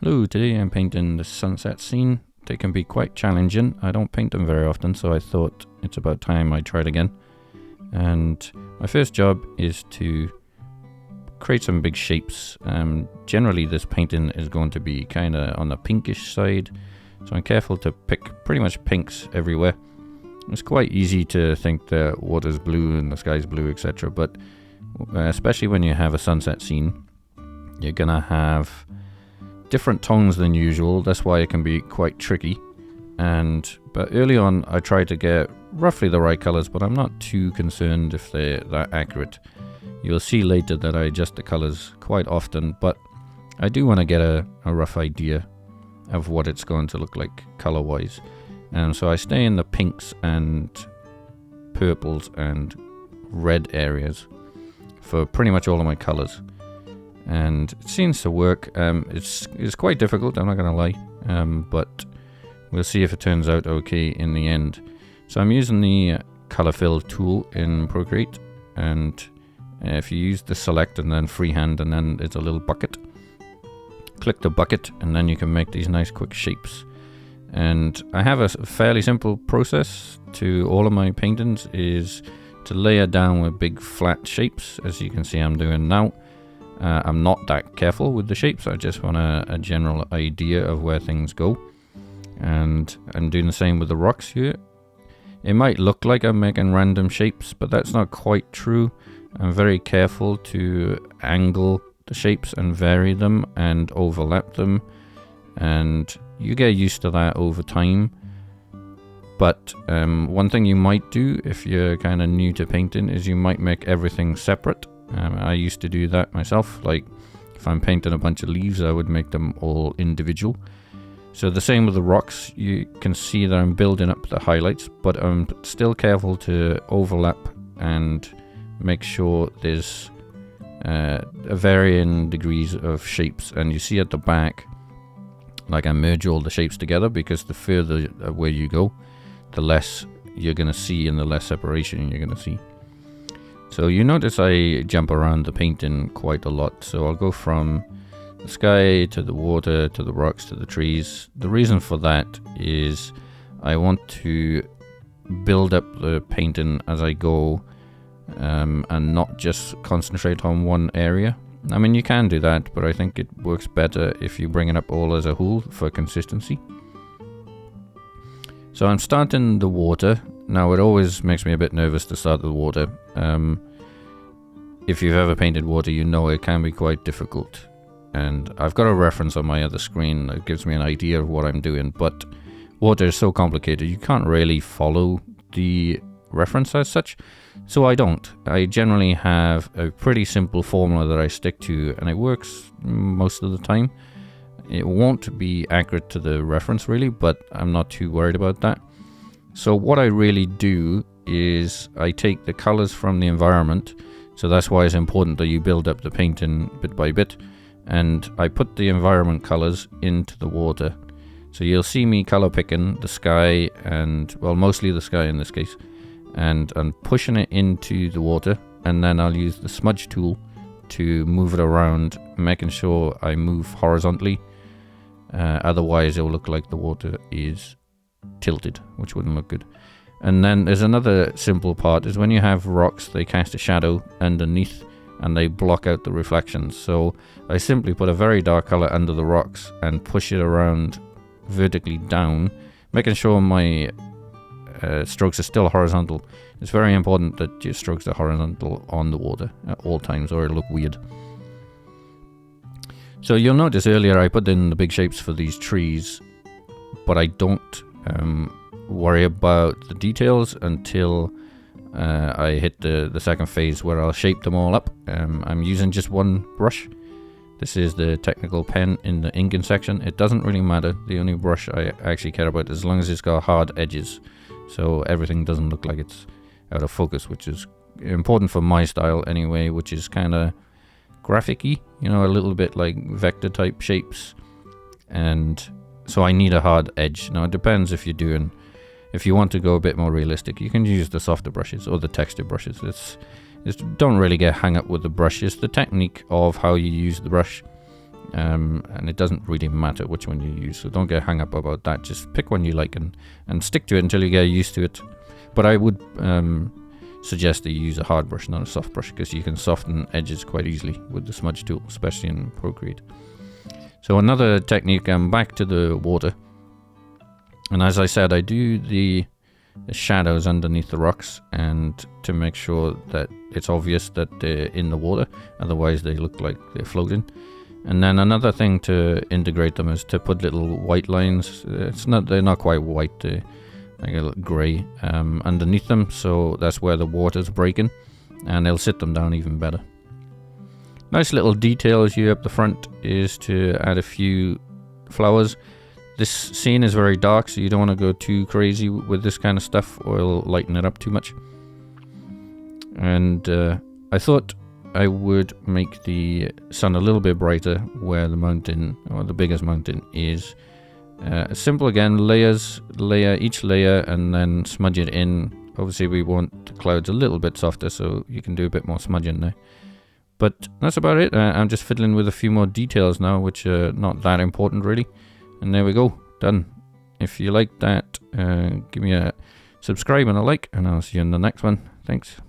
Hello, today I'm painting the sunset scene. They can be quite challenging. I don't paint them very often, so I thought it's about time I tried again. And my first job is to create some big shapes. Generally this painting is going to be kind of on the pinkish side, so I'm careful to pick pretty much pinks everywhere. It's quite easy to think the water's blue and the sky's blue, etc. But especially when you have a sunset scene, you're gonna have different tones than usual. That's why it can be quite tricky. But early on I tried to get roughly the right colors, but I'm not too concerned if they're that accurate. You'll see later that I adjust the colors quite often, but I do want to get a rough idea of what it's going to look like color wise. And so I stay in the pinks and purples and red areas for pretty much all of my colors. And it seems to work. It's quite difficult, I'm not gonna lie, but we'll see if it turns out okay in the end. So I'm using the color fill tool in Procreate, and if you use the select and then freehand, and then it's a little bucket, click the bucket and then you can make these nice quick shapes. And I have a fairly simple process to all of my paintings, is to layer down with big flat shapes, as you can see I'm doing now. I'm not that careful with the shapes, I just want a general idea of where things go. And I'm doing the same with the rocks here. It might look like I'm making random shapes, but that's not quite true. I'm very careful to angle the shapes and vary them and overlap them. And you get used to that over time. But one thing you might do if you're kind of new to painting is you might make everything separate. I used to do that myself. Like if I'm painting a bunch of leaves, I would make them all individual. So the same with the rocks. You can see that I'm building up the highlights, but I'm still careful to overlap and make sure there's a varying degrees of shapes. And you see at the back, like I merge all the shapes together, because the further away you go, the less you're going to see and the less separation you're going to see. So you notice I jump around the painting quite a lot. So I'll go from the sky to the water to the rocks to the trees. The reason for that is I want to build up the painting as I go, and not just concentrate on one area. I mean, you can do that, but I think it works better if you bring it up all as a whole for consistency. So I'm starting the water. Now it always makes me a bit nervous to start the water. If you've ever painted water, you know it can be quite difficult. And I've got a reference on my other screen that gives me an idea of what I'm doing, but water is so complicated you can't really follow the reference as such. So I don't. I generally have a pretty simple formula that I stick to, and it works most of the time. It won't be accurate to the reference really, but I'm not too worried about that. So what I really do is I take the colors from the environment. So that's why it's important that you build up the painting bit by bit. And I put the environment colors into the water. So you'll see me color picking the sky, and well, mostly the sky in this case, and pushing it into the water. And then I'll use the smudge tool to move it around, making sure I move horizontally. Otherwise it will look like the water is tilted, which wouldn't look good. And then there's another simple part, is when you have rocks, they cast a shadow underneath and they block out the reflections. So I simply put a very dark color under the rocks and push it around vertically down, making sure my strokes are still horizontal. It's very important that your strokes are horizontal on the water at all times, or it'll look weird. So you'll notice earlier I put in the big shapes for these trees, but I don't worry about the details until I hit the second phase, where I'll shape them all up. I'm using just one brush. This is the technical pen in the inking section. It doesn't really matter. The only brush I actually care about, as long as it's got hard edges, so everything doesn't look like it's out of focus, which is important for my style anyway, which is kind of graphic-y, you know, a little bit like vector type shapes. And so I need a hard edge. Now it depends if you want to go a bit more realistic, you can use the softer brushes or the texture brushes. Don't really get hung up with the brush. It's the technique of how you use the brush. and it doesn't really matter which one you use, so don't get hung up about that. Just pick one you like and stick to it until you get used to it. But I would suggest that you use a hard brush, not a soft brush, because you can soften edges quite easily with the smudge tool, especially in Procreate. So another technique, I'm back to the water, and as I said, I do the shadows underneath the rocks, and to make sure that it's obvious that they're in the water, otherwise they look like they're floating. And then another thing to integrate them is to put little white lines. They're not quite white, they're like a little grey underneath them, so that's where the water's breaking, and they'll sit them down even better. Nice little details here up the front is to add a few flowers. This scene is very dark, so you don't want to go too crazy with this kind of stuff or it'll lighten it up too much. And I thought I would make the sun a little bit brighter where the mountain, or the biggest mountain, is. Simple again, each layer, and then smudge it in. Obviously we want the clouds a little bit softer, so you can do a bit more smudging there. But that's about it. I'm just fiddling with a few more details now, which are not that important really. And there we go, done. If you like that, give me a subscribe and a like, and I'll see you in the next one. Thanks.